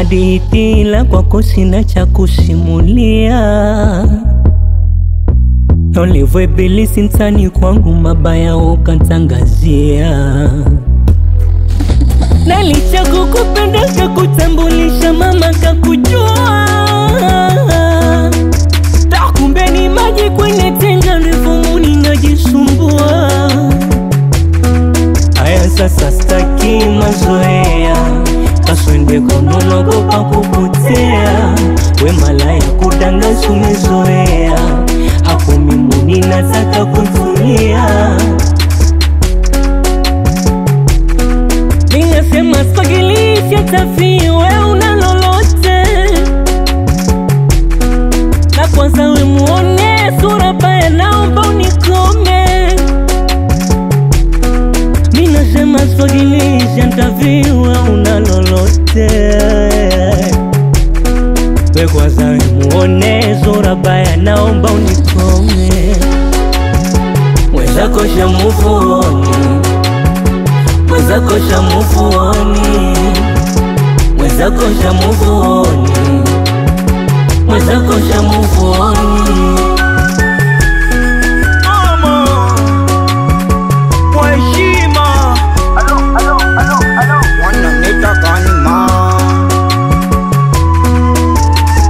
hadithi ila kwako sina cha kusimulia. Ulivyo ibilisi mtani kwangu, mabaya ukantangazia. Na licha kukupenda kakutambulisha, mama kakujua. Kumbe ni maji kwenye tenga refu, muni najisumbua. Aya sasa staki mazoea, kaswende kononogopa kupotea. We malaya kudangaza umezoea, hapo mimuni nataka kutulia. Ninasema spagilisha tafi, we una lolote. Na kwanza we muone sura baya, naomba unikome. Ninasema spagilisha tafi, we una lolote. We kwanza we muone sura baya, naomba unikome. Mwenzako shamufuoni, mwenzako shamufuoni, mwenzako shamufuoni, mwenzako shamufuoni. Mama kwa heshima, wananita kanima.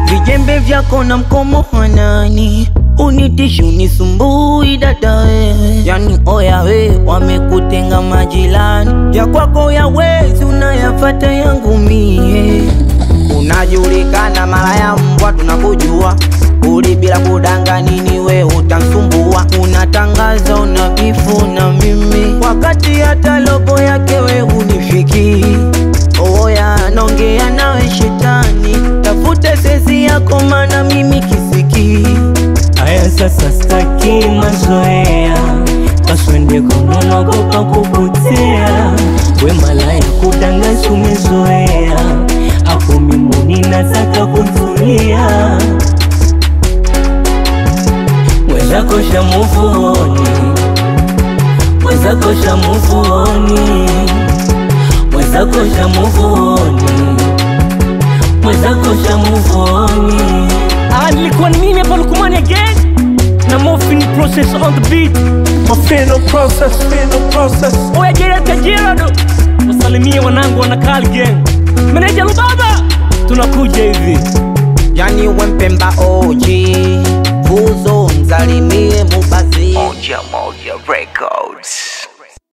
Vijembe vyako na mkomo hanani, unitishi unisumbui dada we. Yani oya we, wamekutenga majirani, ya kwako ya wezi unayafata yangu mie. Unajulikana mara ya mbwa tunakujua, uli bila kudanga nini we utansumbua. Unatangaza unabifu na mimi, wakati hata logo yake we unifiki. Oya nongea nawe shetani, tafute sesi yako mana mimi kisiki. Aya sasa staki mazoea, kaswende kononogopa kupotea. We malaya kudangaza umezoea, hapo mimuni nataka kutulia. Mwenzako shamufuoni, mwenzako shamufuoni, mwenzako shamufuoni, mwenzako shamufuoni. Nilikuwa ni mimi hapa Lukumani again, na Morphine Process on the beat. Morphine Process. Oya Gerard Kajerado, wasalimie wanangu wanakali gang. Meneja Lubaba, tunakuja hivi. Yani wempemba OG, Fuzo mzalimie Mubazi. Moja Records.